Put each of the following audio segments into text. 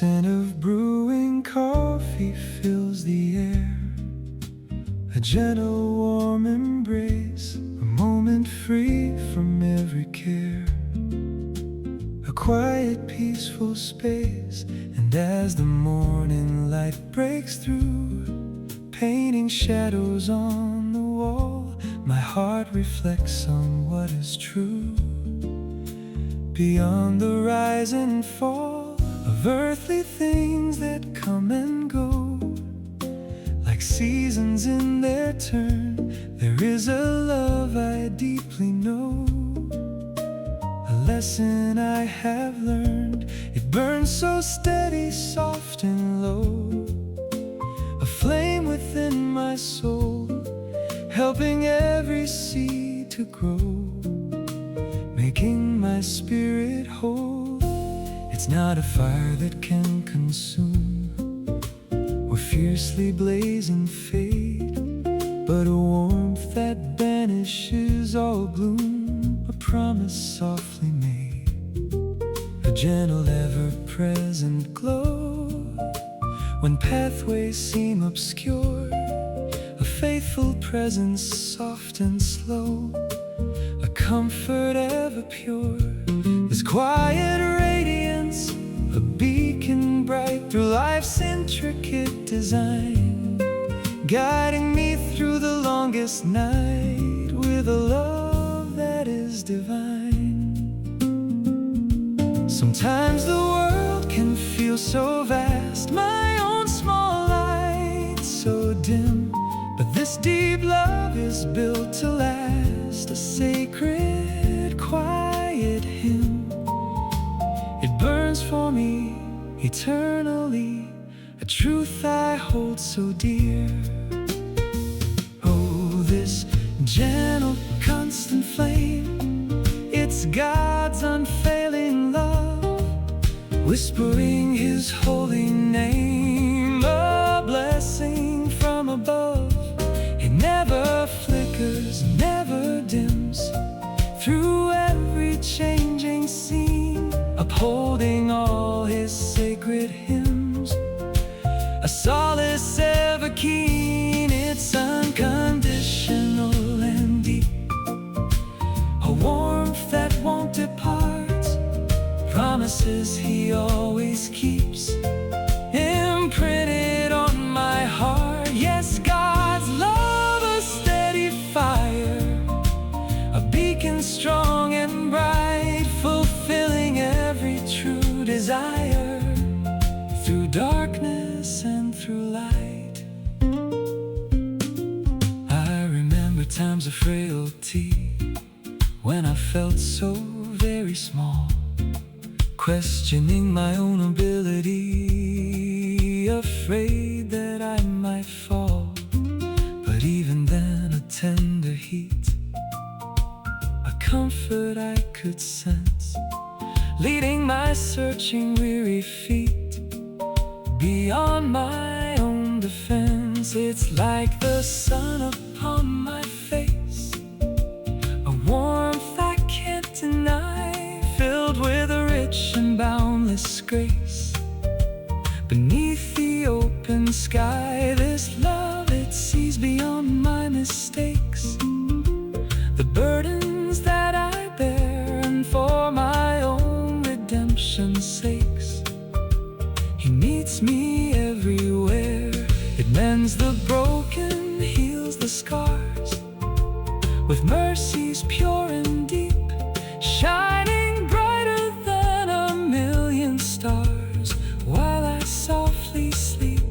scent of brewing coffee fills the air. A gentle, warm embrace, a moment free from every care. A quiet, peaceful space, and as the morning light breaks through, painting shadows on the wall, my heart reflects on what is true. Beyond the rise and fall of earthly things that come and go, like seasons in their turn, there is a love I deeply know. A lesson I have learned, it burns so steady, soft and low. A flame within my soul, helping every seed to grow, making my spirit whole. It's not a fire that can consume, or fiercely blazing fade, but a warmth that banishes all gloom, a promise softly made. A gentle, ever-present glow when pathways seem obscure, a faithful presence, soft and slow, a comfort ever pure. This quiet radiance, a beacon bright through life's intricate design, guiding me through the longest night with a love that is divine. Sometimes the world can feel so vast, my own small light so dim, but this deep love is built to last, a sacred, quiet hymn. It burns for me eternally, a truth I hold so dear. Oh, this gentle, constant flame, it's God's unfailing love, whispering His holy name, a blessing from above. It never flickers, never dims, through every changing scene, upholding all His sacred hymns, a solace ever keen. It's unconditional and deep, a warmth that won't depart, promises He always keeps, imprinted on my heart. Yes, God's love, a steady fire, a beacon strong and bright, fulfilling every true desire, through darkness and through light. I remember times of frailty, when I felt so very small, questioning my own ability, afraid that I might fall. But even then, a tender heat, a comfort I could sense, leading my searching weary feet beyond my own defense. It's like the sun upon my face, a warmth I can't deny, filled with a rich and boundless grace. Beneath the open sky, this love, it sees beyond my mistakes, the burdens that I bear, and for my own redemption's sakes, He meets me everywhere. It mends the broken, heals the scars, with mercies pure and deep, shining brighter than a million stars, while I softly sleep.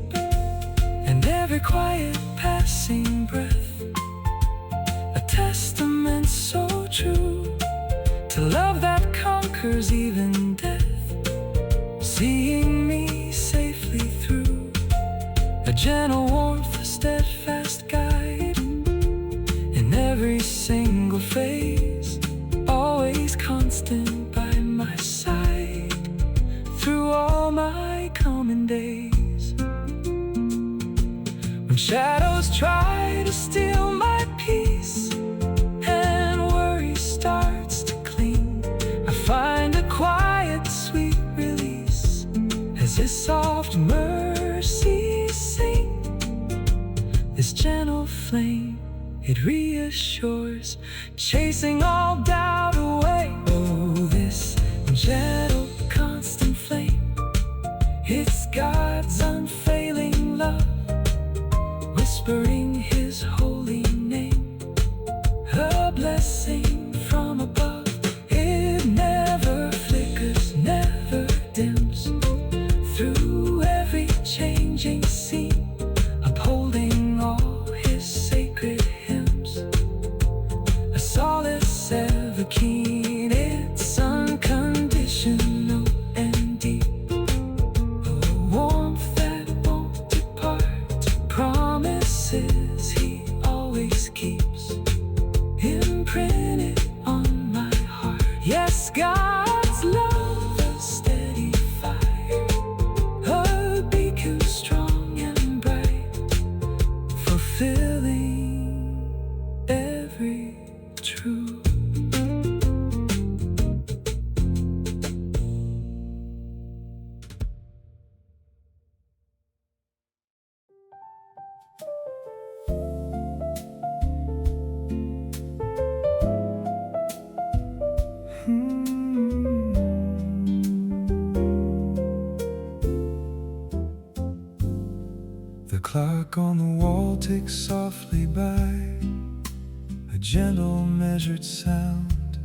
And every quiet passing breath, a testament so true to love that conquers even death, seeing me safely through. A gentle warmth, a steadfast guide, in every single phase, always constant by my side, through all my common days. When shadows try to steal my peace, and worry starts to cling, I find a quiet, sweet release, as as His soft mercies sing. This gentle flame, it reassures, chasing all doubt away. Oh, this gentle, constant flame, it's God's unfailing love, whispering His holy name, a blessing from above. It never flickers, never dims, through every changing scene, upholding all His sacred hymns, a solace ever keen. It's unconditional and deep, a warmth that won't depart, promises He always keeps, imprinted on my heart. Yes, God's love, a steady fire, a beacon strong and bright, fulfilling every truth. The clock on the wall ticks softly by, a gentle measured sound,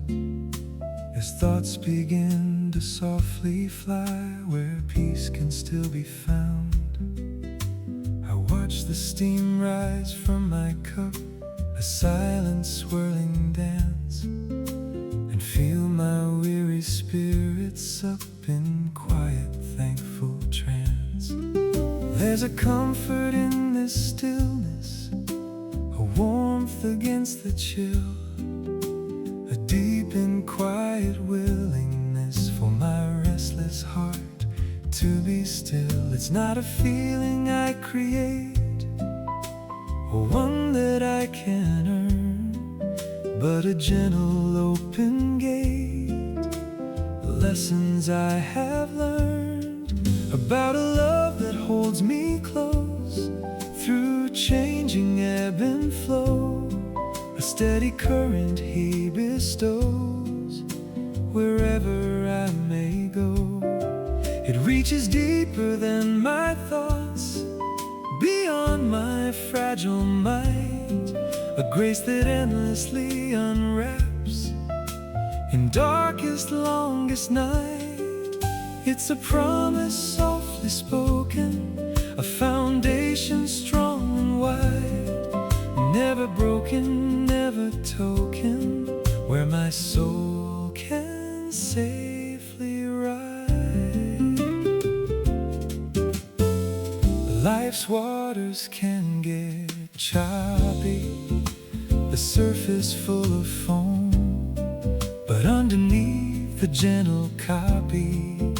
as thoughts begin to softly fly where peace can still be found. I watch the steam rise from my cup, a silent swirling dance, and feel my weary spirits up in quiet, thankful trance. There's a comfort in this stillness, a warmth against the chill, a deep and quiet willingness for my restless heart to be still. It's not a feeling I create, or one that I can earn, but a gentle open gate, lessons I have learned about a love that holds me close through changing ebb and flow, a steady current He bestows wherever I may go. It reaches deeper than my thoughts, beyond my fragile mind, a grace that endlessly unwraps in darkest, longest night. It's a promise softly spoken, a foundation strong and wide, never broken, never token, where my soul can safely ride. Life's waters can get choppy, the surface full of foam, but underneath the gentle copy,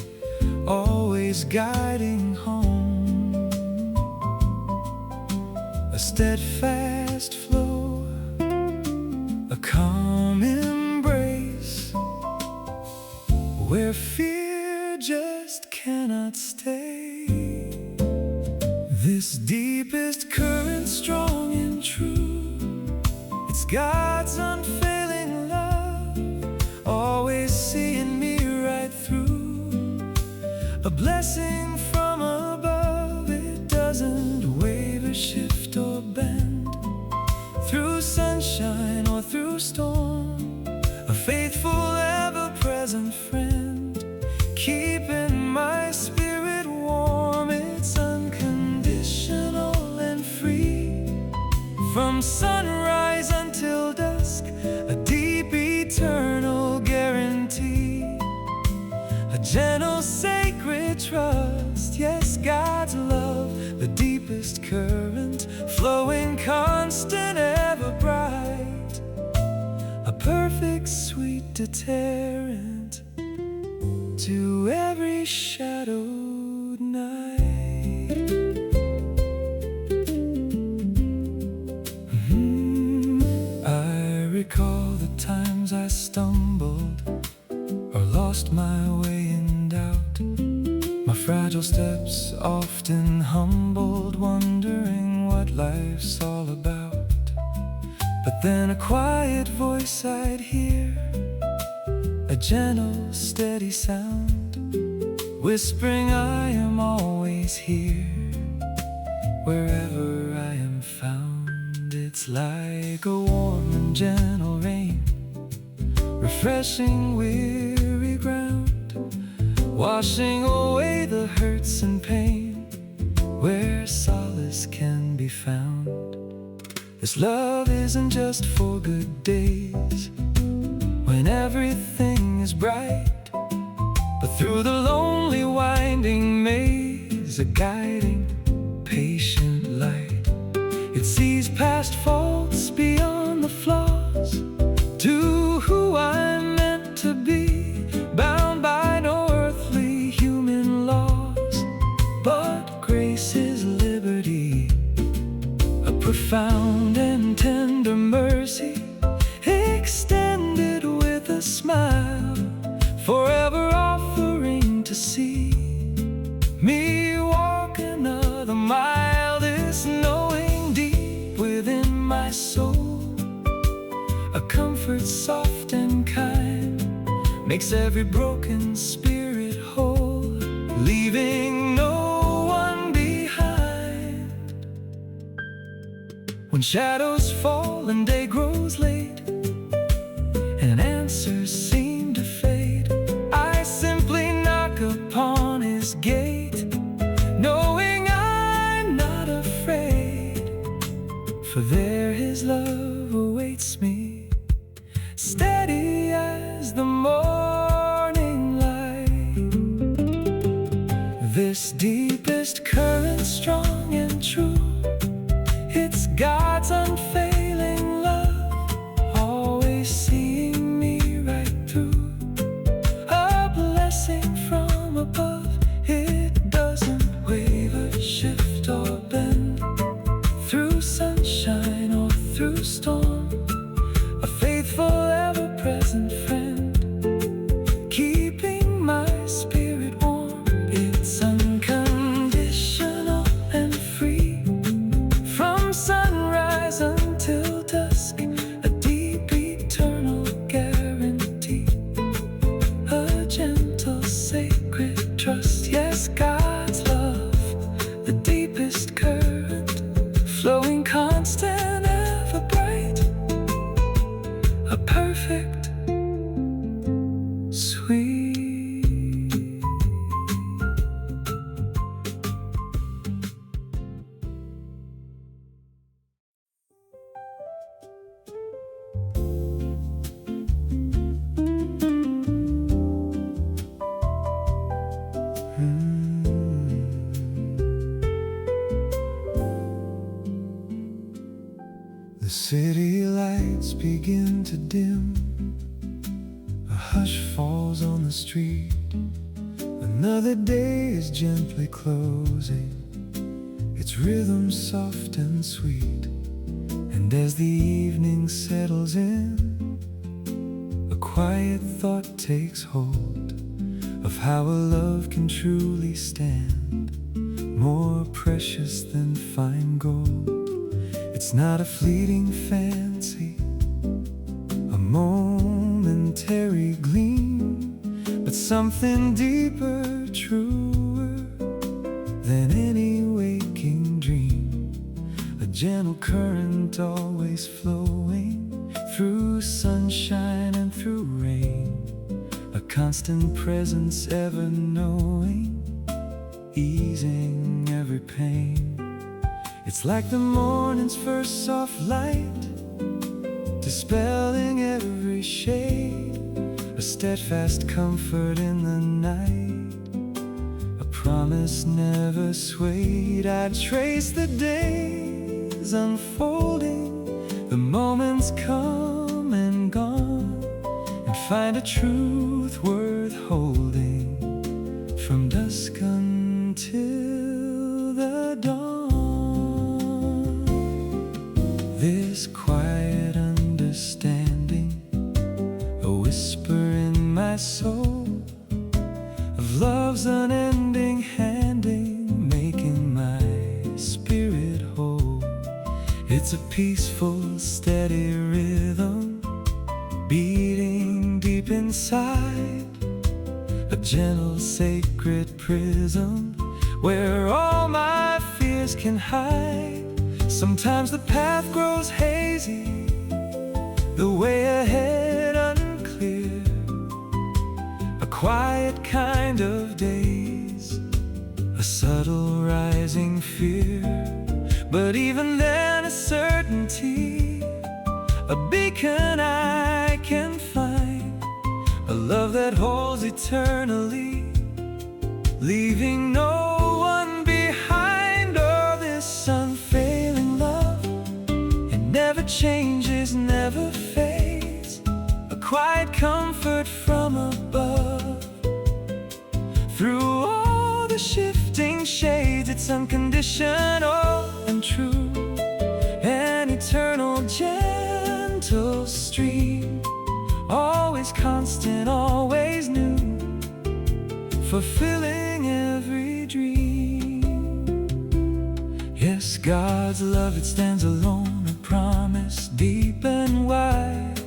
always guiding home, a steadfast flow, a calm embrace, where fear just cannot stay. This deepest current, strong and true, it's God's unfailing love, always seeing me right through, a blessing from above. It doesn't waver, shift or bend, through sunshine or through storm, a faithful ever-present friend, keeping my spirit warm. It's unconditional and free, from sunrise until dusk, a deep eternal guarantee, a gentle sacred trust. Yes, God's love, the deepest current, flowing constant, ever bright, a perfect sweet deterrent to every shadowed night. I recall the times I stumbled or lost my way in doubt, my fragile fragile steps, often humbled, wondering what life's all about. But then a quiet voice I'd hear, a gentle, steady sound, whispering, I am always here, wherever I am found. It's like a warm and gentle rain, refreshing weary ground, washing away the hurts and pain, where solace can be found. This love isn't just for good days, when everything is bright, but through the lonely winding maze, a guiding, patient light. It sees past faults, beyond the flaws, to who I'm meant to be, bound by no earthly human laws, but grace is liberty, a profound and tender mercy, extended with a smile, forever offering to see me walk another mile. This knowing deep within my soul, a comfort soft and kind, makes every broken spirit whole, leaving no one behind. When shadows fall and day grows late, and answers seem to fade, I simply knock upon his gate, knowing I'm not afraid, for there his love awaits me, steady as the morning light. This deepest current, strong and true, it's God's unfailing love, always seeing me right through, a blessing from above. It doesn't waver, shift or bend, through sunshine or through storm, a faithful, ever-present friend, keeping my spirit warm. It's unconditional and free, from sunrise until dusk, a deep, eternal guarantee, a gentle, sacred trust. Yes, God's love, the deepest current, flowing constant, ever bright, a perfect, sweet. The city lights begin to dim, a hush falls on the street, another day is gently closing, its rhythm soft and sweet. And as the evening settles in, a quiet thought takes hold of how a love can truly stand, more precious than fine gold. It's not a fleeting fancy, a momentary gleam, but something deeper, truer than any waking dream. A gentle current always flowing, through sunshine and through rain, a constant presence ever knowing, easing every pain. It's like the morning's first soft light, dispelling every shade, a steadfast comfort in the night, a promise never swayed. I'd trace the days unfolding, the moments come and gone, and find a truth worth holding, from dusk until the dawn. This quiet understanding, a whisper in my soul, of love's unending hand peaceful, steady rhythm beating deep inside, a gentle, sacred prism where all my fears can hide. Sometimes the path grows hazy, the way ahead unclear, a quiet kind of daze, a subtle rising fear. But even then a certainty, a beacon I can find, a love that holds eternally, leaving no one behind. Oh, this unfailing love, it never changes, never fades, a quiet comfort from above. Through all the shifting shades, it's unconditional and true, an eternal gentle stream, always constant, always new, fulfilling every dream. Yes, God's love, it stands alone, a promise deep and wide,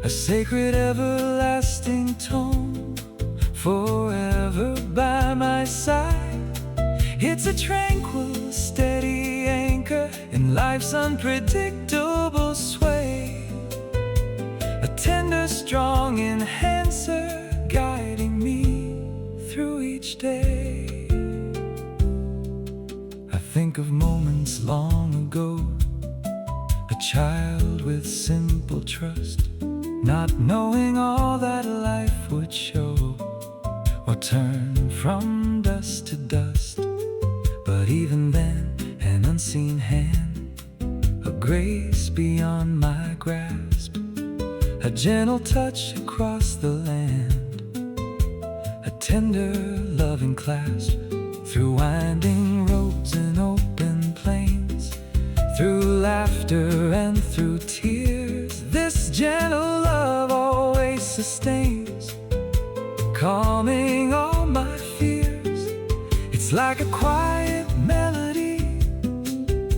a sacred everlasting tone, forever by my side. It's a tranquil, steady anchor in life's unpredictable sway, a tender, strong enhancer guiding me through each day. I think of moments long ago, a child with simple trust, not knowing all that life would show, or turn from dust to dust. But even then, an unseen hand, a grace beyond my grasp, a gentle touch across the land, a tender, loving clasp, through winding roads and open plains, through laughter and through tears. This gentle love always sustains, calming all my fears. It's like a quiet melody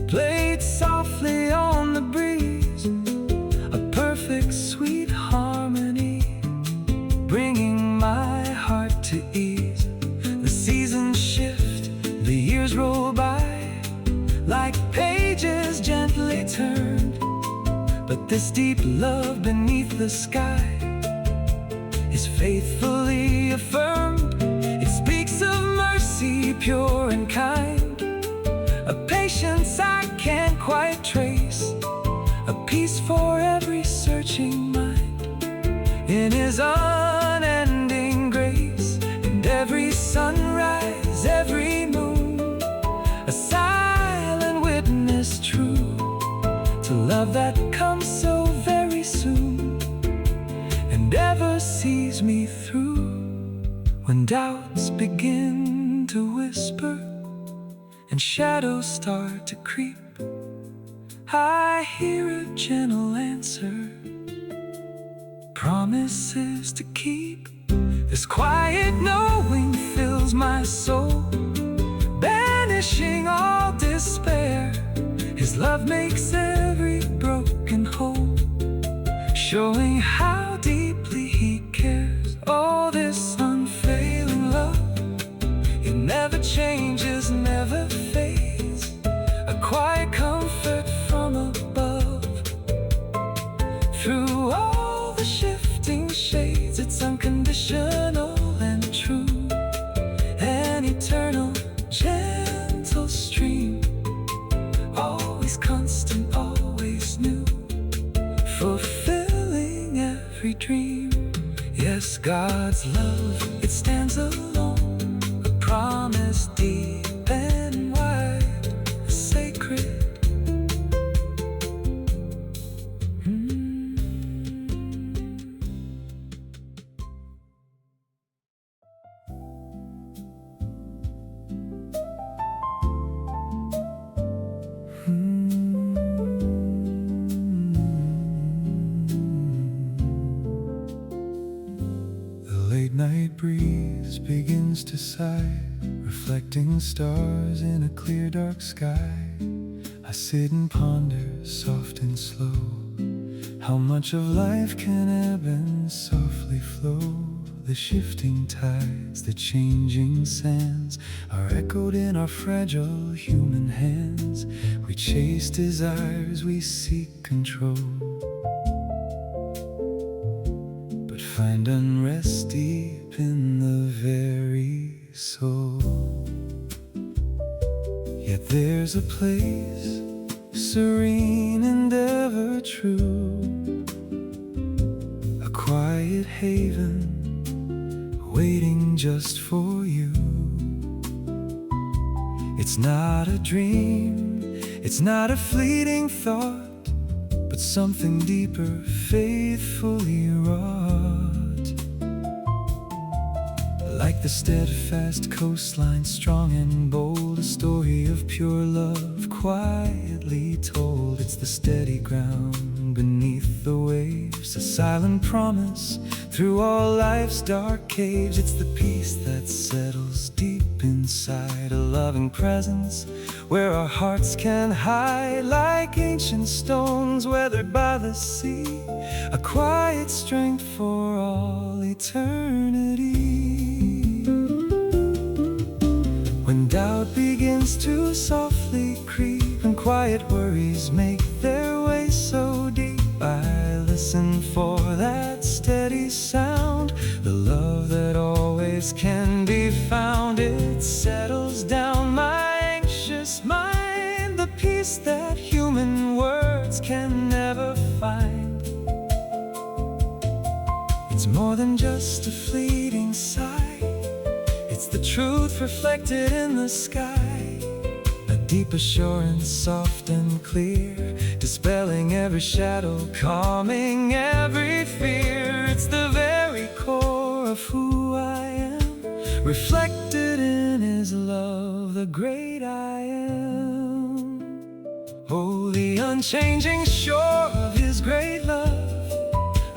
played softly on the breeze, a perfect sweet harmony bringing my heart to ease. The seasons shift, the years roll by like pages gently turned, but this deep love beneath the sky is faithfully affirmed. It speaks of mercy pure and kind, a patience I can't quite trace, a peace for every searching mind, in His unending grace. And every sunrise, every moon, a silent witness true to love that comes so very soon, and ever sees me through. When doubts begin to whisper and shadows start to creep, I hear a gentle answer, promises to keep. This quiet knowing fills my soul, banishing all despair. His love makes every broken whole, showing how deeply He cares. Oh, this unfailing love, it never changes, never fades, a quiet comfort from above. Through all the shifting shades, it's unconditional and true, an eternal, gentle stream, always constant, always new, fulfilling every dream. Yes, God's love, it stands alone, a promise deep and wide, sacred. Late night breeze begins to sigh, reflecting stars in a clear dark sky. I sit and ponder, soft and slow, how much of life can ebb and softly flow. The shifting tides, the changing sands are echoed in our fragile human hands. We chase desires, we seek control, but find unrest deep in the very soul. Yet there's a place, serene and ever true, a quiet haven waiting just for you. It's not a dream, it's not a fleeting thought, but something deeper, faithfully wrought. Like the steadfast coastline, strong and bold, a story of pure love quietly told. It's the steady ground beneath the waves, a silent promise through all life's dark caves. It's the peace that settles deep inside, a loving presence where our hearts can hide. Like ancient stones weathered by the sea, a quiet strength for all eternity. When doubt begins to softly creep and quiet worries make their way so deep, I listen for that steady sound, the love that always can be found. It settles down my anxious mind, the peace that human words can never find. It's more than just a fleeting sigh, it's the truth reflected in the sky, a deep assurance, soft and clear, dispelling every shadow, calming every fear. It's the very core of who I am, reflected in His love, the great I am. Oh, the unchanging shore of His great love,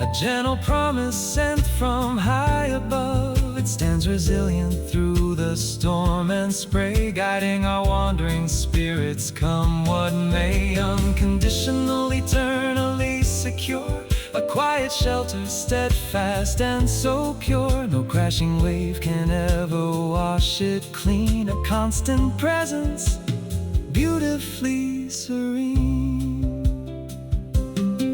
a gentle promise sent from high above. It stands resilient through the storm and spray, guiding our wandering spirits, come what may. Unconditional, eternally secure, a quiet shelter, steadfast and so pure. No crashing wave can ever wash it clean, a constant presence, beautifully serene.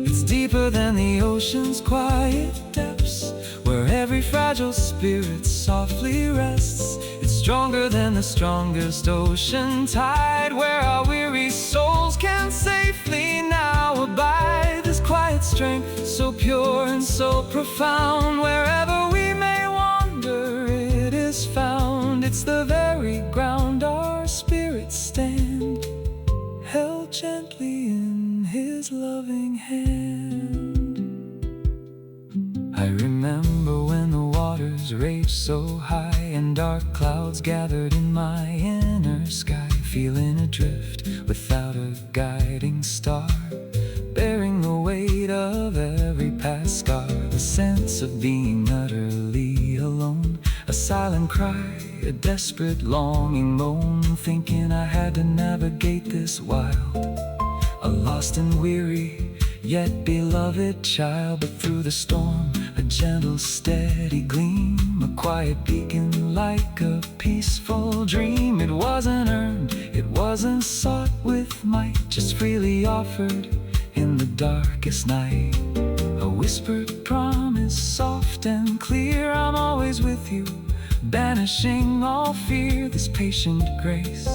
It's deeper than the ocean's quiet depths, where every fragile spirit softly rests. It's stronger than the strongest ocean tide, where our weary souls can safely now abide. This quiet strength, so pure and so profound, wherever we may wander, it is found. It's the very ground our spirits stand, held gently in His loving hand. I remember when the waters raged so high and dark clouds gathered in my inner sky, feeling adrift without a guiding star, bearing the weight of every past scar. The sense of being utterly alone, a silent cry, a desperate longing moan, thinking I had to navigate this wild, a lost and weary yet beloved child. But through the storm, a gentle steady gleam, a quiet beacon like a peaceful dream. It wasn't earned, it wasn't sought with might, just freely offered in the darkest night. A whispered promise, soft and clear, I'm always with you, banishing all fear. This patient grace,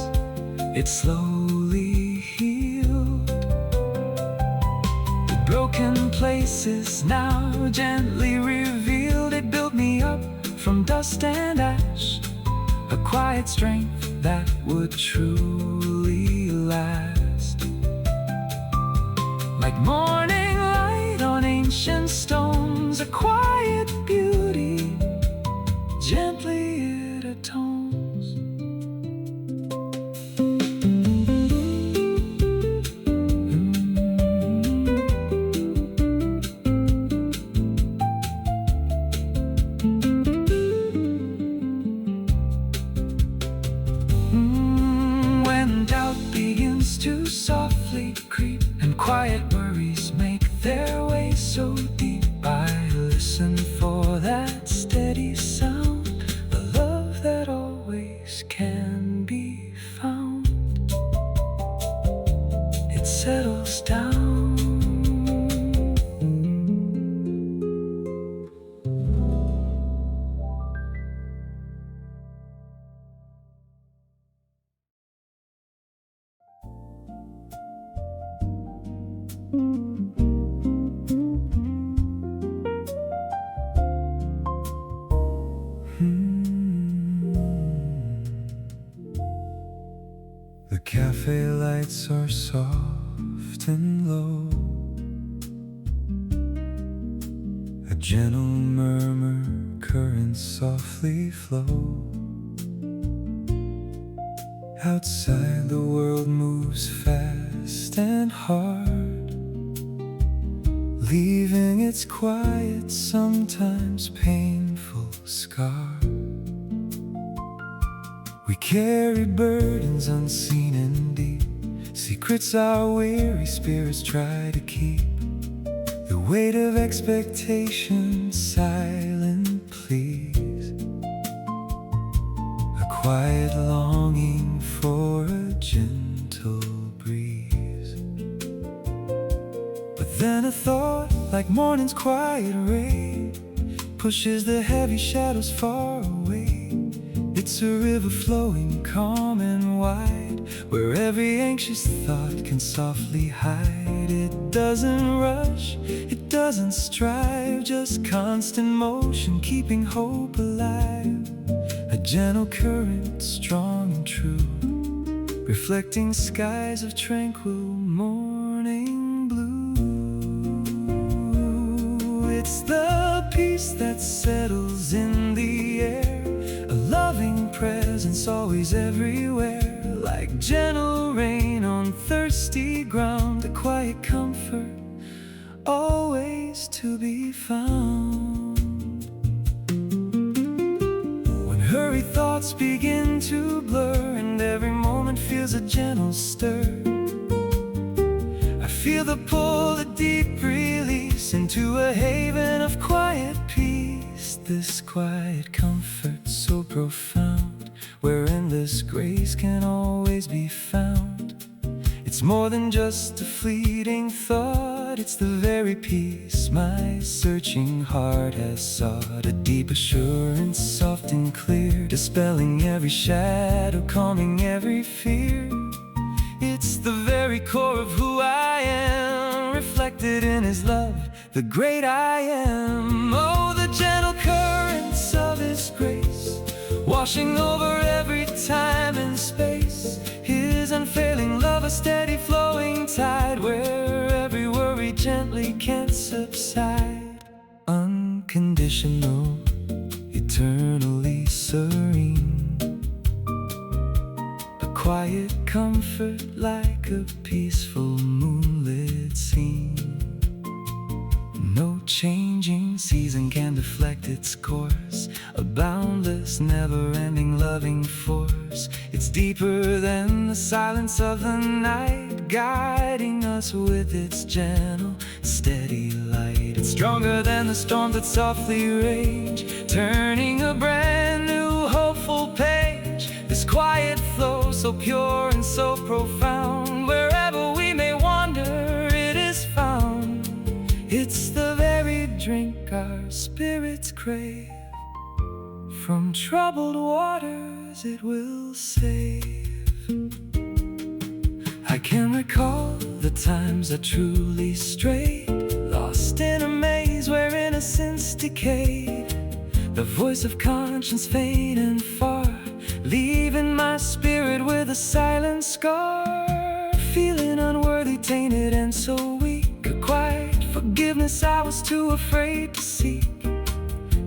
it slowly healed the broken places, now gently revealed. It built me up from dust and ash, a quiet strength that would truly last. Like morning light on ancient stones, a quiet beauty, gently it atones. When doubt begins to soften grace can be found. It settles down. The cafe lights are soft and low. A gentle murmur, currents softly flow. Outside the world moves fast and hard, leaving its quiet, sometimes painful scar. We carry burdens unseen and deep, secrets our weary spirits try to keep. The weight of expectation, silent pleas, a quiet longing for a gentle breeze. But then a thought, like morning's quiet rain, pushes the heavy shadows far away. It's a river flowing calm and wide, where every anxious thought can softly hide. It doesn't rush, it doesn't strive, just constant motion keeping hope alive. A gentle current, strong and true, reflecting skies of tranquil morning blue. It's the peace that settles in the air, a loving presence always everywhere, like gentle rain on thirsty ground, a quiet comfort always to be found. When hurried thoughts begin to blur and every moment feels a gentle stir, I feel the pull, a deep release into a haven of quiet peace. This quiet comfort so profound, where endless grace can always be found. It's more than just a fleeting thought, it's the very peace my searching heart has sought. A deep assurance, soft and clear, dispelling every shadow, calming every fear. It's the very core of who I am, reflected in His love, the great I am. Oh, the gentle currents of His grace, washing over every time and space. His unfailing love, a steady flowing tide, where every worry gently can subside. Unconditional, eternally serene, a quiet comfort like a peaceful moonlit scene. No changing season can deflect its course, a boundless, never-ending loving force. It's deeper than the silence of the night, guiding us with its gentle, steady light. It's stronger than the storms that softly rage, turning a brand new hopeful page. This quiet flow, so pure and so profound, wherever we may wander, it is found. It's the very drink our spirits crave, from troubled waters it will save. I can recall the times I truly strayed, lost in a maze where innocence decayed. The voice of conscience faint and far, leaving my spirit with a silent scar. Feeling unworthy, tainted and so weak, a quiet forgiveness I was too afraid to seek.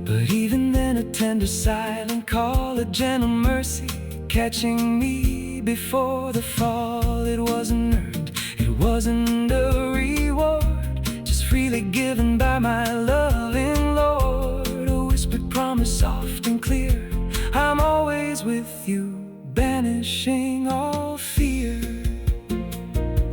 But even then a tender silent call, a gentle mercy catching me before the fall. It wasn't earned, it wasn't a reward, just freely given by my loving Lord. A whispered promise, soft and clear, I'm always with you, banishing all fear.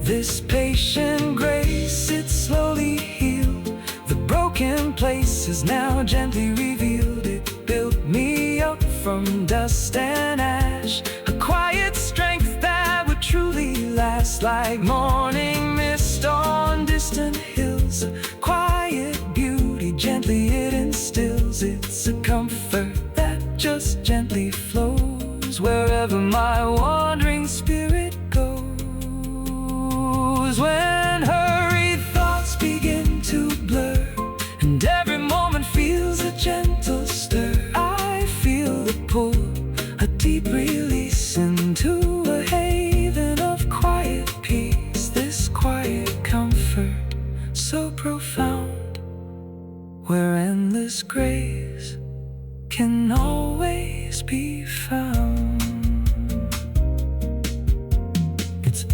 This patient grace, it slowly healed the broken places, now gently revealed. It built me up from dust and ash, flash, a quiet strength that would truly last, like morning mist on distant hills. A quiet beauty, gently it instills. It's a comfort that just gently flows wherever my wandering spirit goes. When hurried thoughts begin to blur and every moment feels a gentle stir, I feel the pull, a deep release into a haven of quiet peace. This quiet comfort, so profound, where endless grace can always be found. It's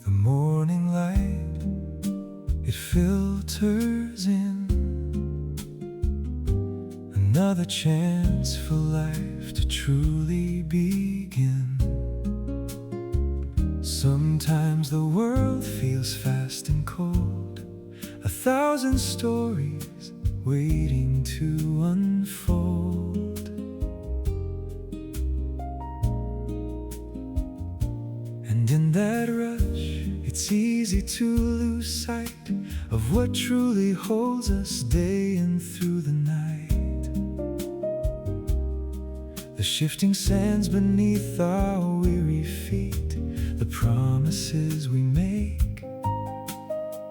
the morning light, it filters in, another chance for life to truly begin. Sometimes the world feels fast and cold, 1,000 stories waiting to unfold. And in that rush, it's easy to lose sight of what truly holds us day in through the night. The shifting sands beneath our weary feet, the promises we make,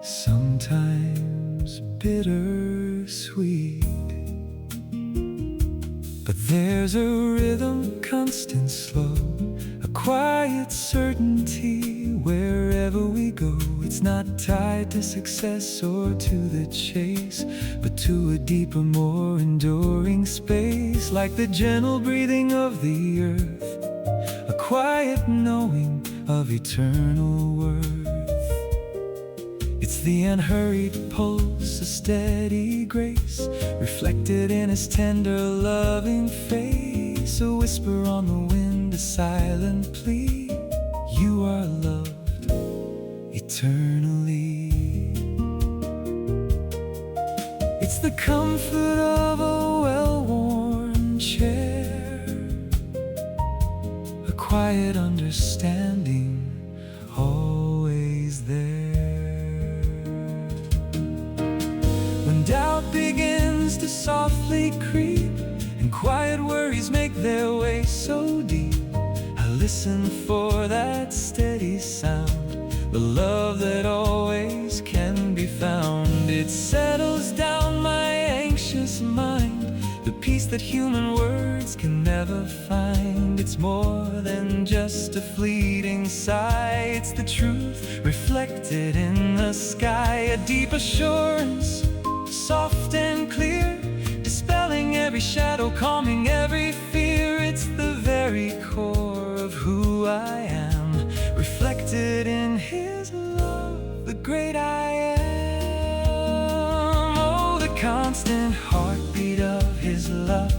sometimes bittersweet. But there's a rhythm, constant, slow, a quiet certainty wherever we go. It's not tied to success or to the chase, but to a deeper, more enduring space, like the gentle breathing of the earth, a quiet knowing of eternal worth. It's the unhurried pulse, a steady grace, reflected in his tender, loving face. A whisper on the wind, a silent plea, you are loved eternally. It's the comfort of a well-worn chair, a quiet understanding, always there. When doubt begins to softly creep and quiet worries make their way so deep, I listen for that steady sound, the love that always can be found. It settles down my anxious mind, the peace that human words can never find. It's more than just a fleeting sigh, it's the truth reflected in the sky. A deep assurance, soft and clear, dispelling every shadow, calming every fear. It's the very core of who I am, reflected in his love, the great I am. Oh, the constant heartbeat of his love,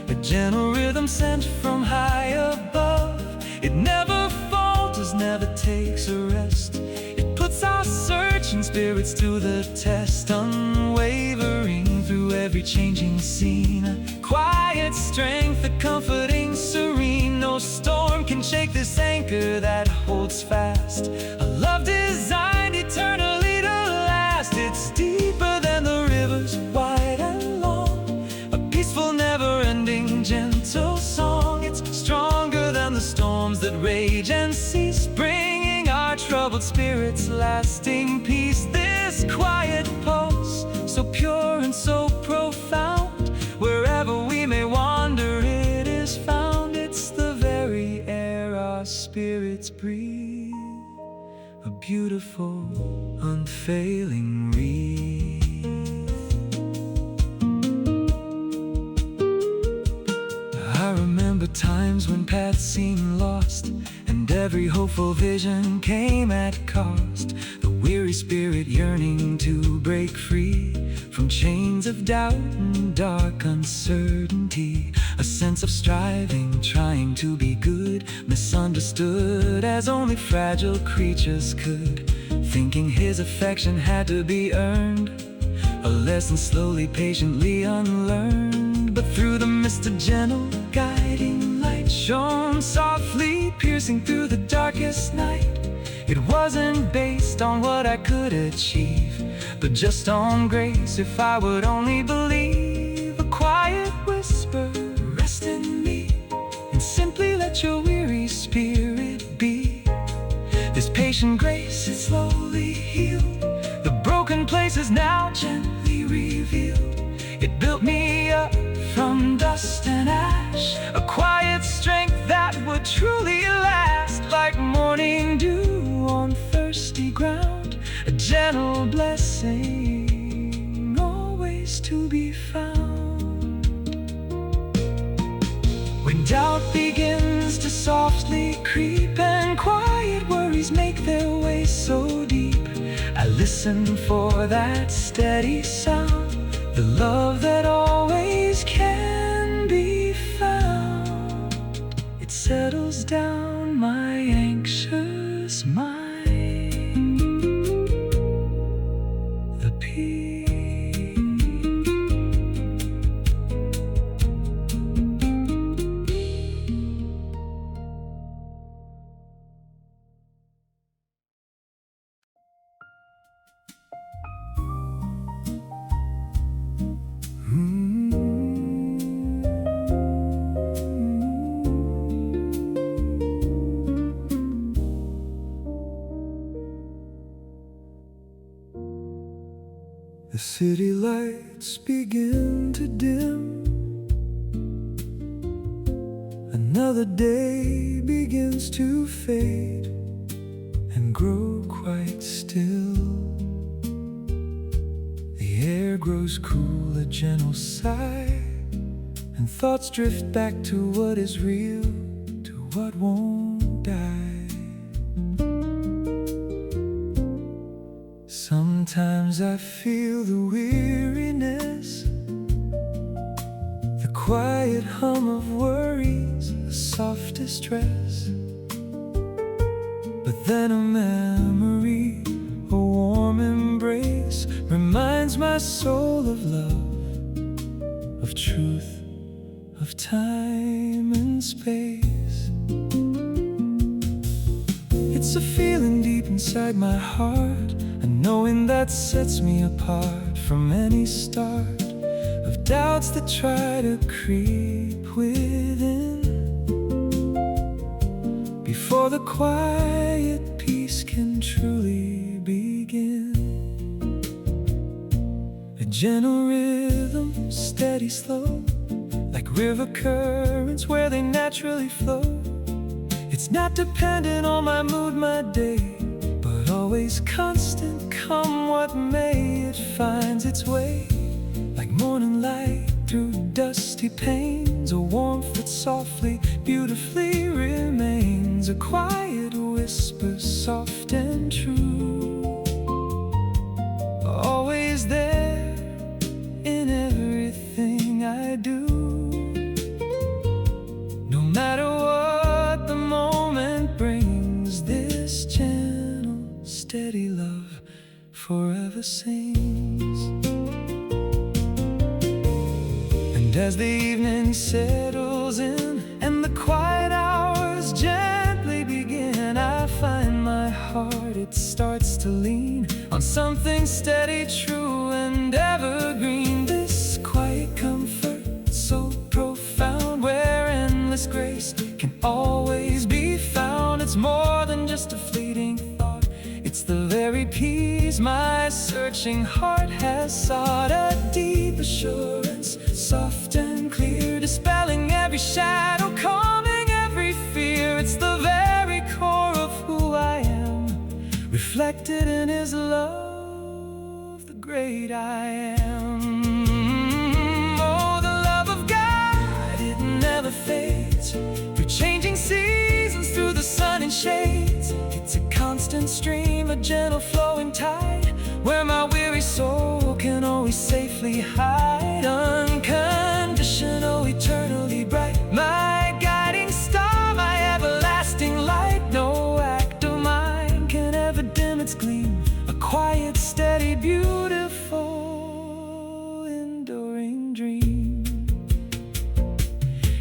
a gentle rhythm sent from high above. It never falters, never takes a rest. It puts our searching spirits to the test, unwavering through every changing scene. A quiet strength, a comforting serene. No storm can shake this anchor that holds fast, a love designed eternally to last. It's deeper than the rivers, wide and long, a peaceful, never-ending, gentle song. It's stronger than the storms that rage and cease, bringing our troubled spirits lasting peace. This quiet pulse, so pure and so profound, wherever we may wander, it is found. It's the very air our spirits breathe, a beautiful, unfailing wreath. I remember times when paths seemed lost, and every hopeful vision came at cost. The weary spirit yearning to break free, chains of doubt and dark uncertainty, a sense of striving, trying to be good, misunderstood as only fragile creatures could, thinking his affection had to be earned, a lesson slowly, patiently unlearned. But through the mist, a gentle guiding light shone softly, piercing through the darkest night. It wasn't based on what I could achieve, but just on grace. If I would only believe, a quiet whisper, rest in me, and simply let your weary spirit be. This patient grace is slowly healed, the broken places now gently revealed. It built me up from dust and ash, a quiet strength that would truly last, like morning dew on thirsty ground, a gentle blessing always to be found. When doubt begins to softly creep and quiet worries make their way so deep, I listen for that steady sound, the love that always can be found. It settles down my anxious mind, the peace. The city lights begin to dim, another day begins to fade and grow quite still. The air grows cool, a gentle sigh, and thoughts drift back to what is real, to what won't die. Sometimes I feel the weariness, the quiet hum of worries, a soft distress. But then a memory, a warm embrace, reminds my soul of love, of truth, of time and space. It's a feeling deep inside my heart, a knowing that sets me apart from any start of doubts that try to creep within. Before the quiet peace can truly begin, a gentle rhythm, steady, slow, like river currents where they naturally flow. It's not dependent on my mood, my day, but always constant, come what may. It finds its way like morning light through dusty panes, a warmth that softly, beautifully remains, a quiet whisper, soft and true, always there in everything I do. No matter what the moment brings, this gentle, steady love forever sings. And as the evening settles in and the quiet hours gently begin, I find my heart, it starts to lean on something steady, true and evergreen. This quiet comfort, so profound, where endless grace can always be found. It's more than just a fleeting thought, it's the very peace my searching heart has sought. A deep assurance, soft and clear, dispelling every shadow, calming every fear. It's the very core of who I am, reflected in His love, the great I am. Oh, the love of God, it never fades, through changing seasons, through the sun and shades. It's a constant stream, a gentle flowing tide, where where my weary soul can always safely hide. Unconditional, eternally bright, my guiding star, my everlasting light. No act of mine can ever dim its gleam. A quiet, steady, beautiful, enduring dream.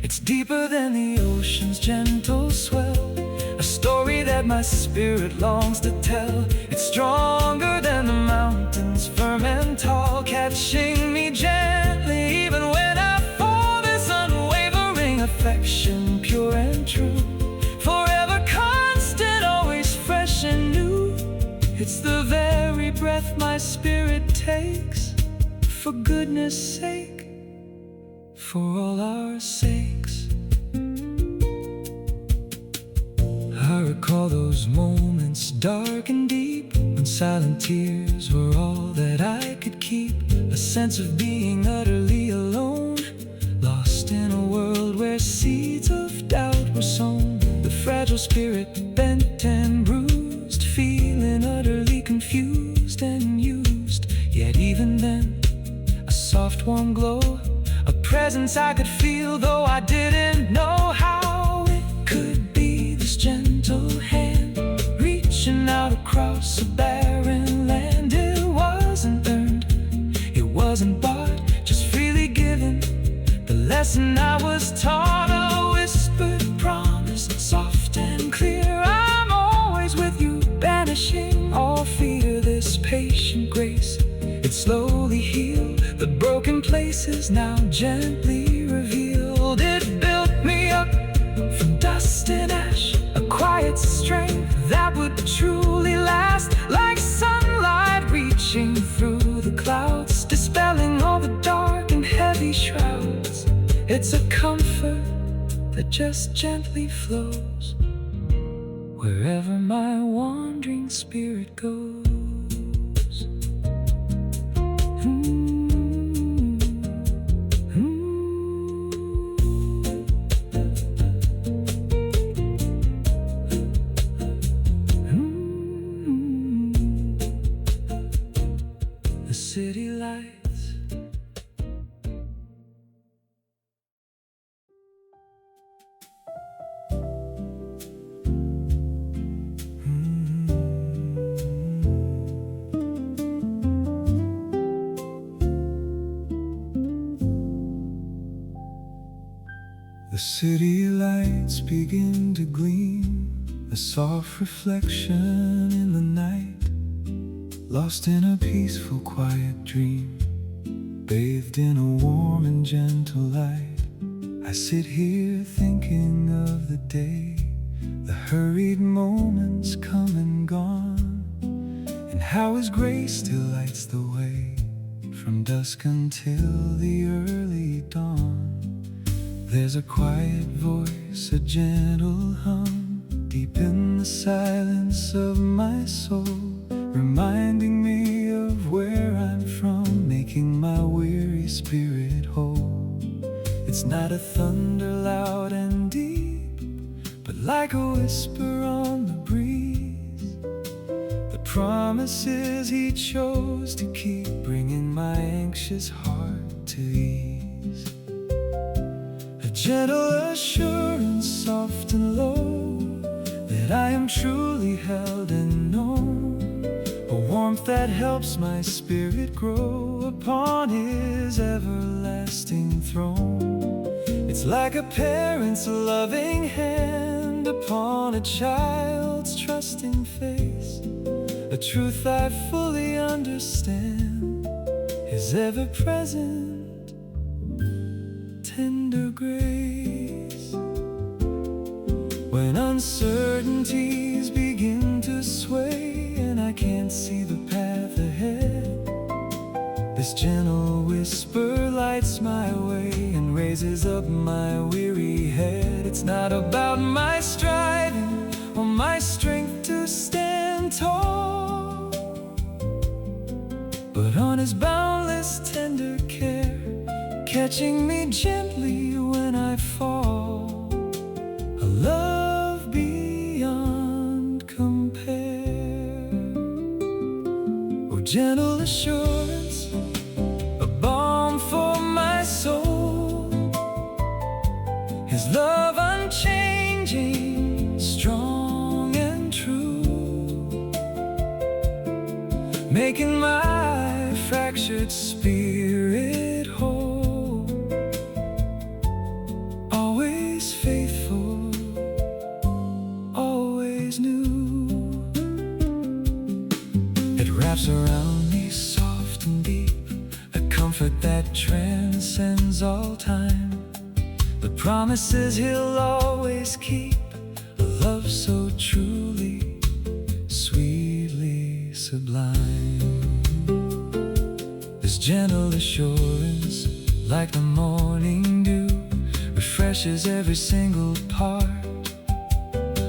It's deeper than the ocean's gentle swell, a story that my spirit longs to tell. It's stronger than the mountains, firm and tall, catching me gently even when I fall. This unwavering affection, pure and true, forever constant, always fresh and new. It's the very breath my spirit takes, for goodness sake, for all our sakes. I recall those moments dark and deep, when silent tears were all that I could keep. A sense of being utterly alone, lost in a world where seeds of doubt were sown. The fragile spirit bent and bruised, feeling utterly confused and used. Yet even then, a soft warm glow, a presence I could feel, though I didn't know how it could be. This gentle hand reaching out across a barren land. It wasn't earned, it wasn't bought, just freely given. The lesson I was taught, a whispered promise, soft and clear. I'm always with you, banishing all fear. This patient grace, it slowly healed the broken places, now gently revealed. It built me up from dust and ash, a quiet strength that would truly last, like sunlight reaching through the clouds, dispelling all the dark and heavy shrouds. It's a comfort that just gently flows wherever my wandering spirit goes. The city lights, the city lights begin to gleam, a soft reflection in the night. Lost in a peaceful, quiet dream, bathed in a warm and gentle light. I sit here thinking of the day, the hurried moments come and gone, and how His grace still lights the way from dusk until the early dawn. There's a quiet voice, a gentle hum, deep in the silence of my soul, reminding me of where I'm from, making my weary spirit whole. It's not a thunder loud and deep, but like a whisper on the breeze. The promises He chose to keep, bringing my anxious heart to ease. A gentle assurance, soft and low, that I am truly held and known. A warmth that helps my spirit grow upon His everlasting throne. It's like a parent's loving hand upon a child's trusting face, a truth I fully understand, His ever-present, tender grace. When uncertainties begin to sway and I can't see the path ahead, this gentle whisper lights my way and raises up my weary head. It's not about my striving or my strength to stand tall, but on His boundless tender care, catching me gently when I fall. A love beyond compare. Oh, gentle making my fractured spirit whole. Always faithful, always new. It wraps around me soft and deep, a comfort that transcends all time. The promises He'll always keep, a love so truly, sweetly sublime. This gentle assurance, like the morning dew, refreshes every single part.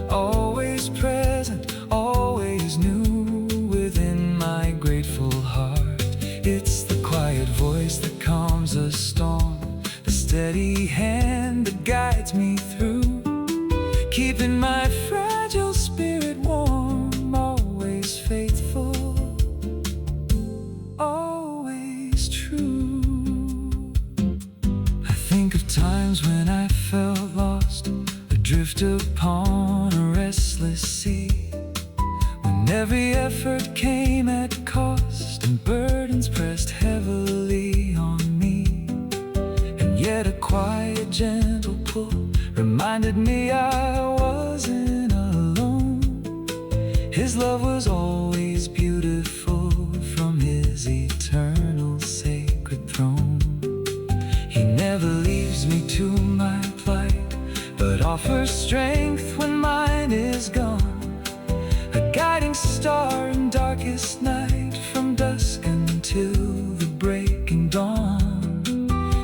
Always present, always new within my grateful heart. It's the quiet voice that calms a storm, the steady hand that guides me through, keeping my fragile spirit warm. Always faithful, always true. I think of times when I felt lost, adrift upon a restless sea, when every effort came at cost and burdens pressed heavily on me. And yet a quiet, gentle pull reminded me I wasn't alone. His love was always beautiful from His eternal sacred throne. He never leaves me to my plight, but offers strength when mine is gone. A guiding star in darkest night, from dusk until the breaking dawn.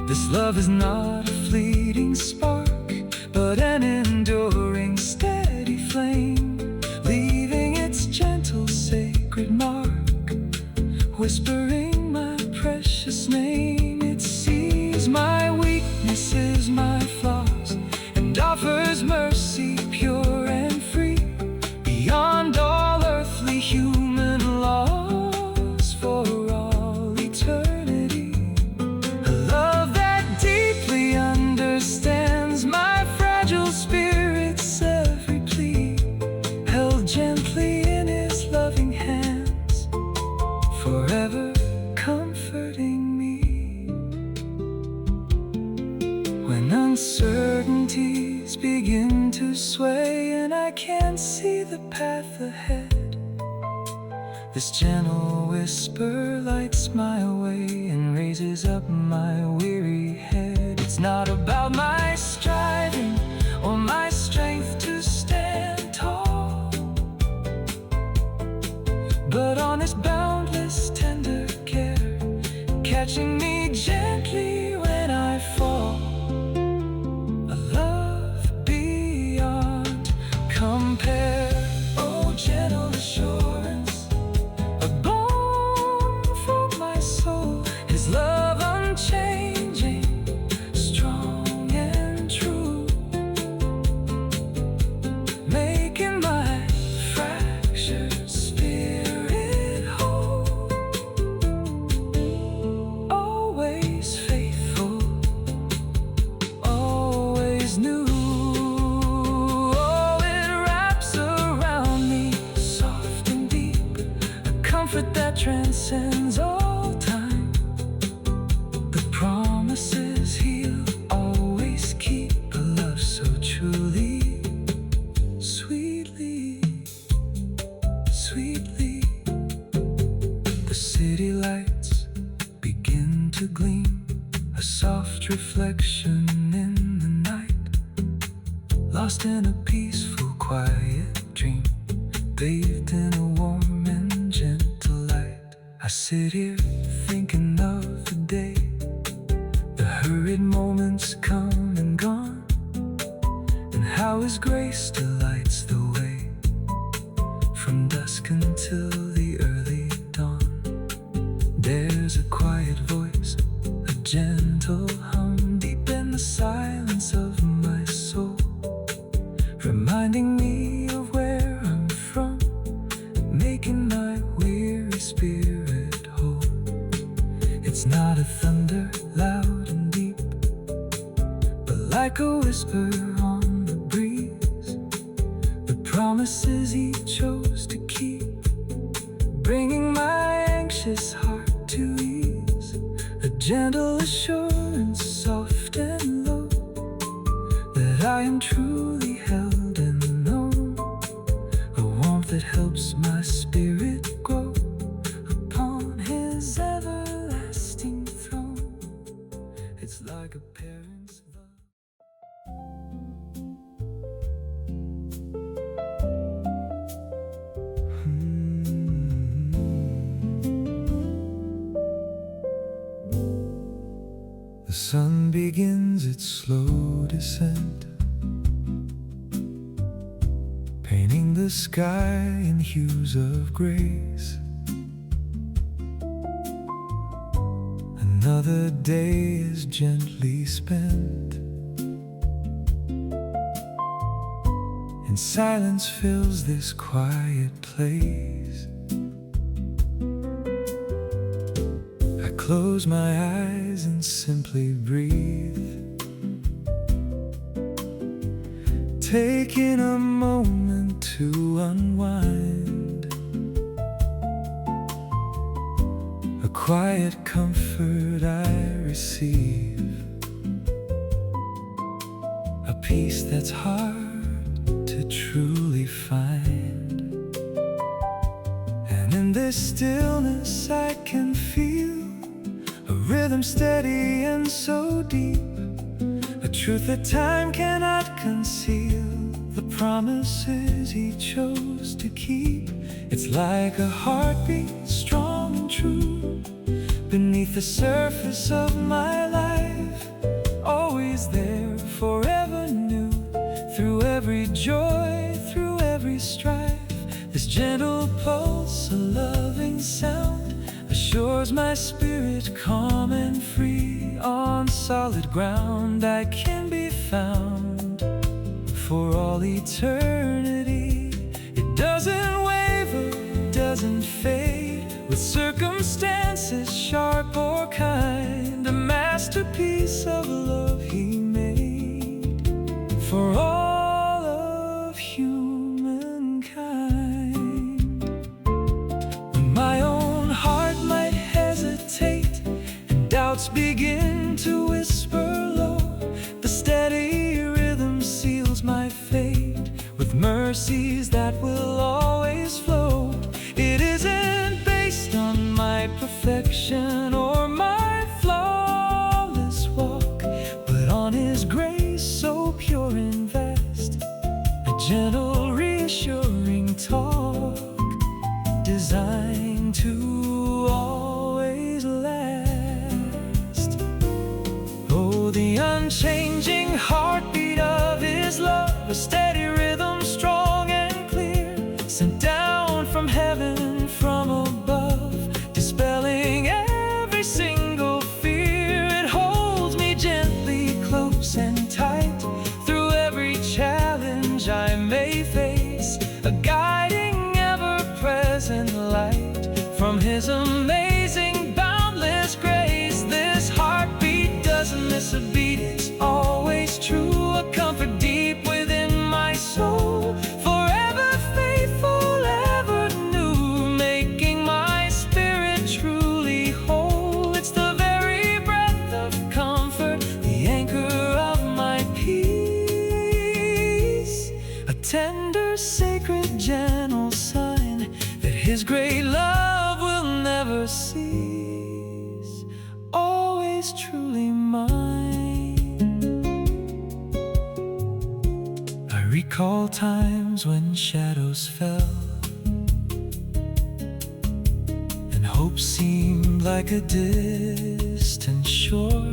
This love is not a fleeting spark, but an enduring, steady flame, leaving its gentle, sacred mark, whispering my precious name. It sees my weaknesses, my flaws, and offers mercy pure and free, beyond all earthly human laws, for all eternity. A love that deeply understands my fragile spirit's every plea, held gently in His loving hands, forever comforting me. When uncertainties begin to sway and I can't see the path ahead, this gentle whisper lights my way and raises up my weary head. It's not about my striving or my strength to stand tall, but on His boundless, tender care, catching me gently when I fall. A love beyond compare. Oh, gentle assurance, a balm for my soul. His love unchanging, strong and true, making my fractured spirit whole. Always faithful, always new. Oh, it wraps around me soft and deep, a comfort that transcends all time. The promises He'll always keep, a love so truly, sweetly, sweetly. The city lights begin to gleam, a soft reflection in the night, lost in a peaceful, quiet dream, bathed in a warm and gentle light. I sit here thinking of the day, the hurried moments come and gone, and how His grace still lights the way, from dusk until the early dawn. There's a quiet voice, a gentle hum, deep in the silence of my soul, reminding me of where I'm from, making my weary spirit whole. It's not a thunder loud and deep, but like a whisper on the breeze, the promises He chose to keep, bringing my anxious anxious heart to ease, a gentle assurance, soft and low, that I am truly held and known, a warmth that helps my spirit grow upon His everlasting throne. It's like a parent's love. The sun begins its slow descent, painting the sky in hues of grace. Another day is gently spent, and silence fills this quiet place. I close my eyes and simply breathe, taking a moment to unwind. A quiet comfort I receive, a peace that's hard to truly find. And in this stillness I can feel a rhythm steady and so deep, a truth that time cannot conceal, the promises He chose to keep. It's like a heartbeat, strong and true, beneath the surface of my life, always there, forever new, through every joy, through every strife. This gentle pulse, a loving sound, assures my spirit calm and free. On solid ground I can be found for all eternity. It doesn't waver, it doesn't fade, with circumstances sharp or kind, a masterpiece of love He made for all of humankind. When my own heart might hesitate and doubts begin to whisper low, the steady rhythm seals my fate with mercies that will always flow. It isn't based on my perfection or my flawless walk, but on His grace so pure and vast, a gentle reassuring talk, designed to always last. Oh, the unchanging heartbeat of His love, a steady rhythm, strong and clear, sent down from heaven from above, dispelling every single fear. It holds me gently close and tight through every challenge I may face, a guiding ever-present light from His amazing boundless grace. This heartbeat doesn't miss a beat, it's always true, a comfort deep within my soul, forever faithful, ever new, making my spirit truly whole. It's the very breath of comfort, the anchor of my peace, a tender, sacred, gentle sign that His great love will never cease, always truly mine. I recall times when shadows fell and hope seemed like a distant shore,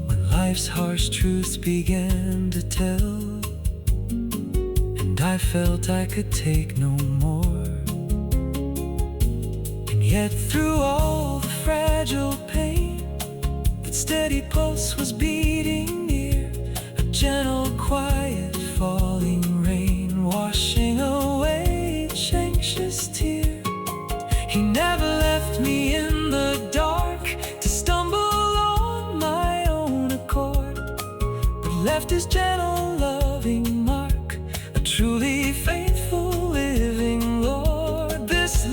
when life's harsh truths began to tell and I felt I could take no more. And yet through all the fragile pain, that steady pulse was beating near, a gentle quiet falling rain, washing away each anxious tear. He never left me in the dark to stumble on my own accord, but left His gentle loving mark, a truly faithful living Lord. This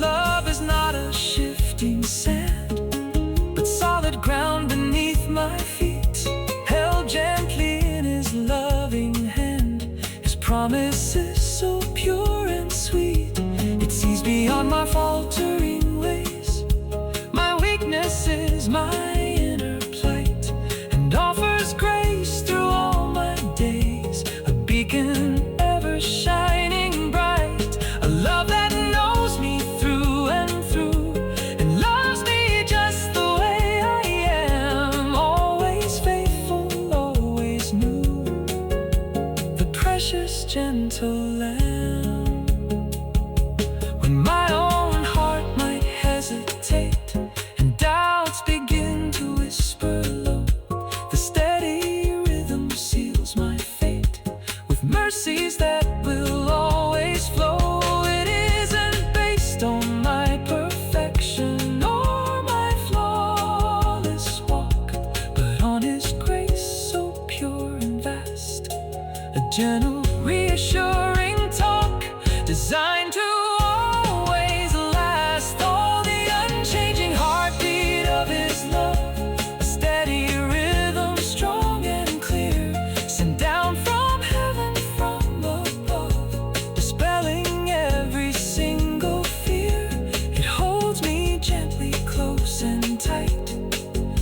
solid ground beneath my feet, held gently in His loving hand. His promise is so pure and sweet. It sees beyond my faltering ways, my weaknesses, my inner plight, and offers grace through all my days. A beacon ever shining bright, a love that knows me through and through, and loves me just the way I am. Always faithful, always new, the precious gentle Lamb. When my own heart might hesitate and doubts begin to whisper low, the steady rhythm seals my fate with mercies that will always flow. It isn't based on my perfection or my flawless walk, but on His grace so pure and vast, a gentle, reassuring talk designed to always last. Oh, the unchanging heartbeat of His love, a steady rhythm, strong and clear, sent down from heaven from above, dispelling every single fear. It holds me gently close and tight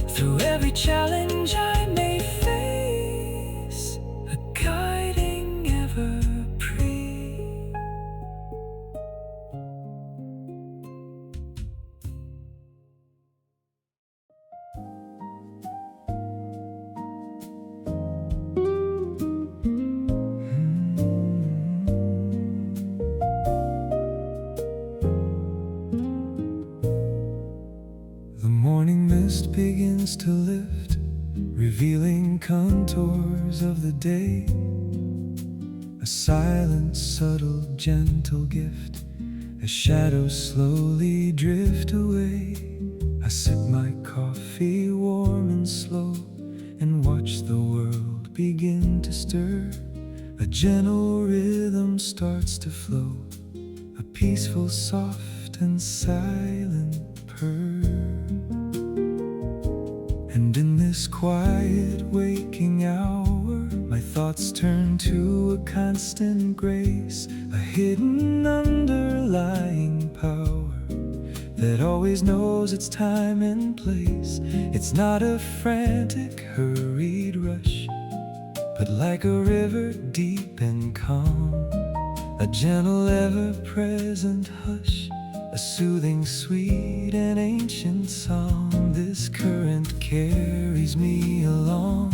through every challenge I may face, a guiding evergreen. The morning mist begins to lift, revealing contours of the day. A silent, subtle, gentle gift as shadows slowly drift away. I sip my coffee warm and slow and watch the world begin to stir. A gentle rhythm starts to flow, a peaceful, soft and silent purr. And in this quiet waking hour, my thoughts turn to a constant grace, a hidden underlying power that always knows its time and place. It's not a frantic, hurried rush, but like a river deep and calm, a gentle, ever-present hush, a soothing, sweet and ancient song. This current carries me along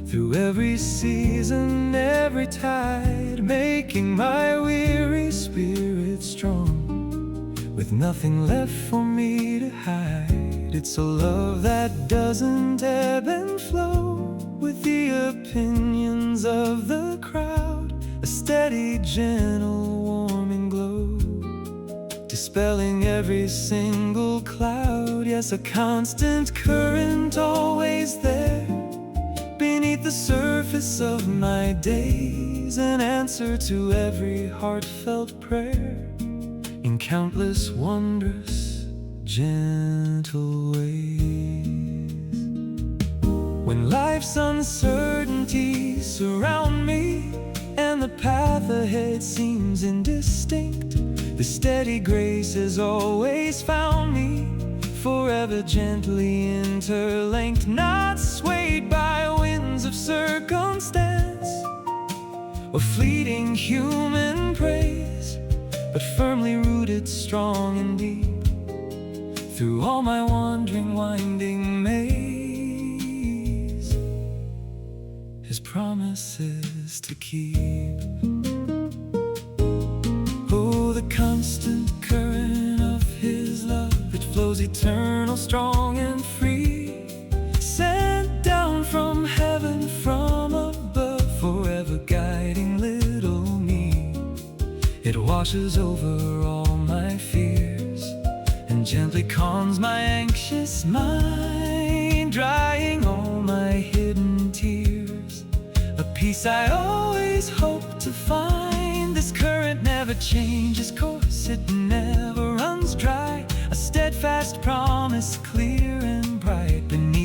through every season, every tide, making my weary spirit strong, with nothing left for me to hide. It's a love that doesn't ebb and flow with the opinions of the crowd, a steady, gentle, warming glow, dispelling every single cloud. Yes, a constant current always there beneath the surface of my days, an answer to every heartfelt prayer in countless wondrous, gentle ways. When life's uncertainties surround me and the path ahead seems indistinct, the steady grace has always found me, forever gently interlinked, not swayed by winds of circumstance or fleeting human praise, but firmly rooted, strong and deep, through all my wandering, winding maze, His promises to keep. Oh, the constant current of His love, it flows eternal, strong and free, sent down from heaven from above, forever guiding little me. It washes over all my fears and gently calms my anxious mind, drying all my hidden tears, a peace I always hope to find. This current never changes course, it never runs dry, a steadfast promise, clear and bright beneath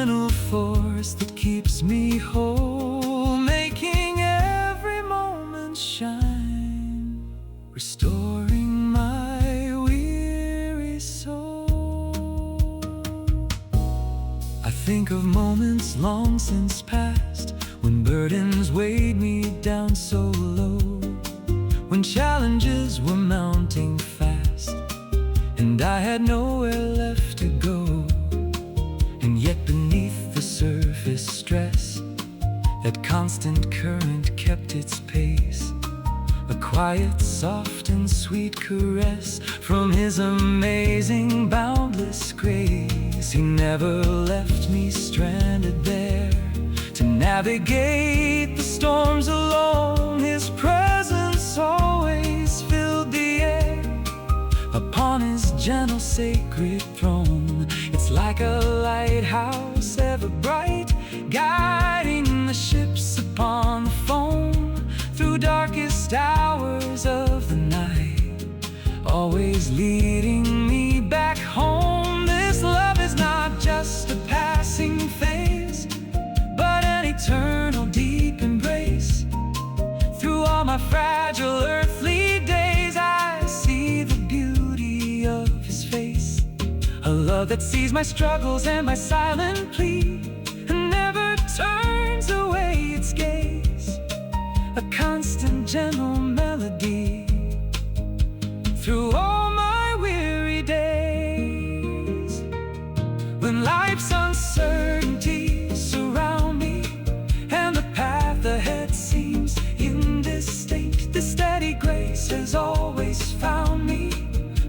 gentle force that keeps me whole, making every moment shine, restoring my weary soul. I think of moments long since past, when burdens weighed me down so low, when challenges were mounting fast, and I had nowhere left to go. And yet beneath the surface stress, that constant current kept its pace, a quiet, soft and sweet caress from His amazing, boundless grace. He never left me stranded there to navigate the storms alone. His presence always filled the air upon His gentle, sacred throne. It's like a lighthouse ever bright, guiding the ships upon the foam through darkest hours of the night, always leading me back home. This love is not just a passing phase, but an eternal deep embrace. Through all my fragile earthly days, I see the beauty of His face, a love that sees my struggles and my silent plea, and never turns away its gaze, a constant gentle melody through all my weary days. When life's uncertainties surround me and the path ahead seems indistinct, the steady grace has always found me,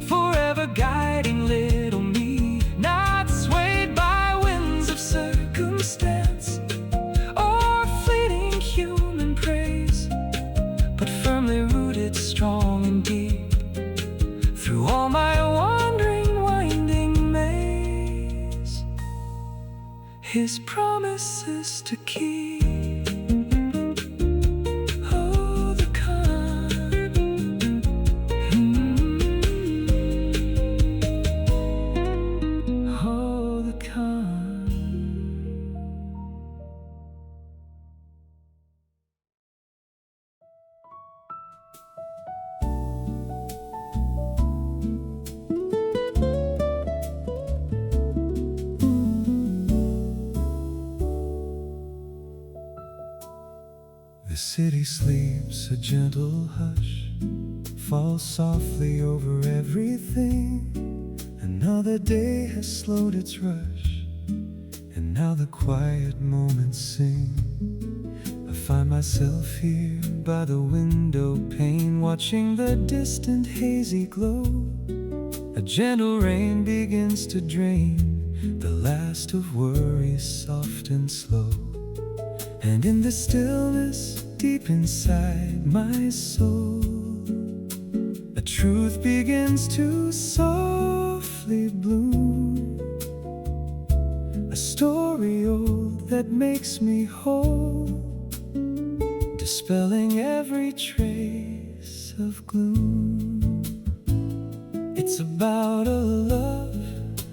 forever guiding little me, not swayed by winds of circumstance or fleeting human praise, but firmly rooted, strong and deep, through all my wandering, winding maze. His promises to keep. Oh, the kind. Oh, the kind. The city sleeps, a gentle hush falls softly over everything. Another day has slowed its rush, and now the quiet moments sing. I find myself here by the window pane, watching the distant hazy glow. A gentle rain begins to drain the last of worries, soft and slow. And in the stillness deep inside my soul, a truth begins to softly bloom, a story old that makes me whole, dispelling every trace of gloom. It's about a love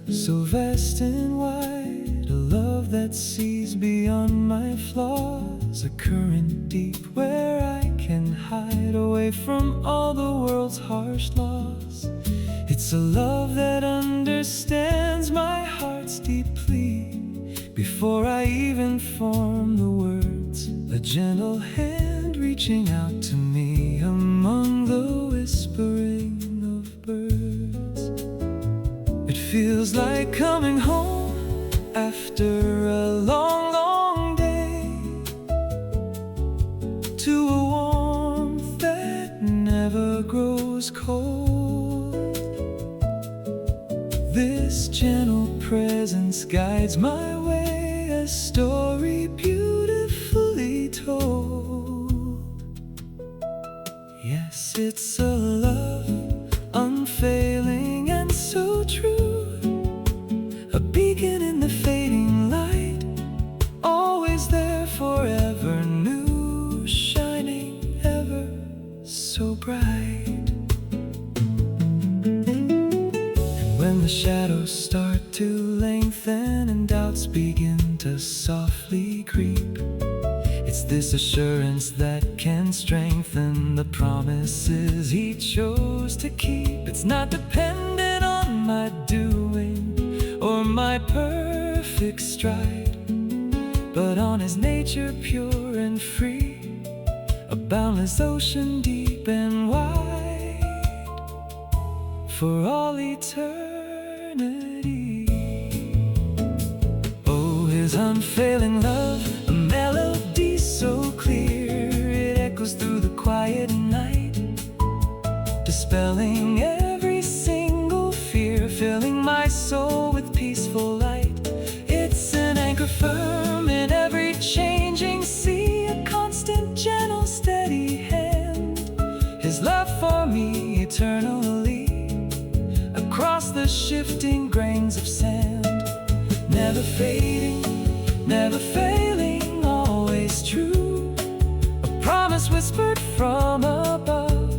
so vast and wide, a love that sees beyond my flaws, a current deep where I can hide away from all the world's harsh laws. It's a love that understands my heart's deep plea before I even form the words, a gentle hand reaching out to me among the whispering of birds. It feels like coming home after a long, long day, to a warmth that never grows cold. This gentle presence guides my way, a story beautifully told. Yes, it's a love unfailing and so true, a beacon in the fading light, always there, forever new, shining ever so bright. And when the shadows start to lengthen and doubts begin to to softly creep. It's this assurance that can strengthen the promises he chose to keep. It's not dependent on my doing or my perfect stride, but on his nature pure and free, a boundless ocean deep and wide, for all eternity. Oh, his unfailing love, a melody so clear, it echoes through the quiet night, dispelling every single fear, filling my soul with peaceful light. It's an anchor firm in every changing sea, a constant, gentle, steady hand. His love for me eternally, across the shifting grains of sand. Never fading, never failing, always true. A promise whispered from above,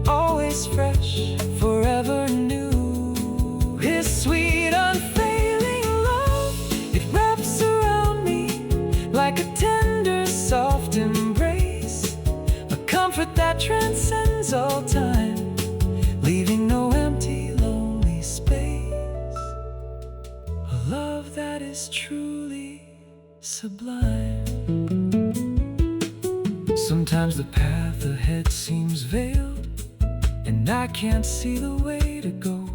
always fresh, forever new. His sweet unfailing love, it wraps around me like a tender, soft embrace, a comfort that transcends all time, leaving no empty, lonely space. A love that is truly sublime. Sometimes the path ahead seems veiled, and I can't see the way to go.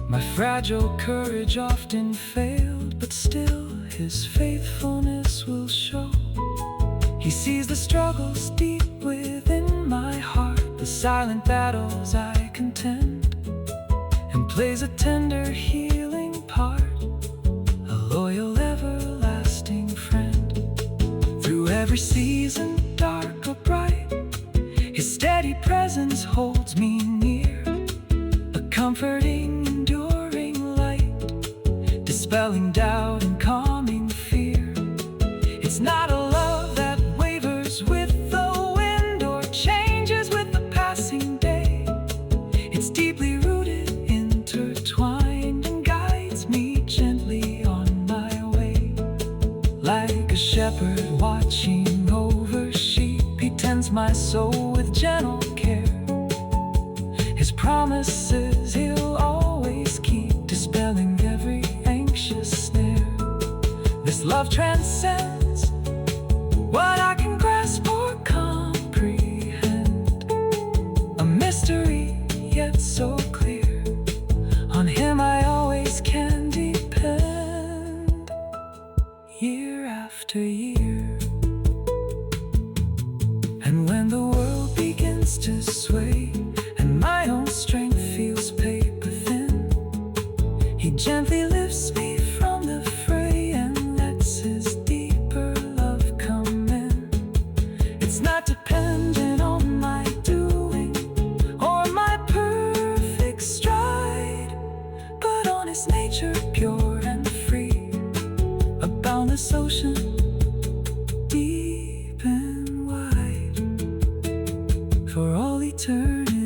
My fragile courage often failed, but still his faithfulness will show. He sees the struggles deep within my heart, the silent battles I contend, and plays a tender, healing part, a loyal, everlasting friend. Through every season, dark or bright, his steady presence holds me near, a comforting, enduring light, dispelling doubt and calming fear. It's not a love that wavers with the wind or changes with the passing day. It's deeply rooted, intertwined, and guides me gently on my way. Like a shepherd watching over sheep, he tends my soul with gentle care. His promises he'll always keep, dispelling every anxious snare. This love transcends what I can grasp or comprehend, a mystery yet so clear. On him I always can depend, year after year. And when the world begins to sway and my own strength feels paper thin, he gently lifts me from the fray and lets his deeper love come in. It's not dependent on my doing or my perfect stride, but on his nature pure and free, a boundless ocean deep and wide, for all eternity.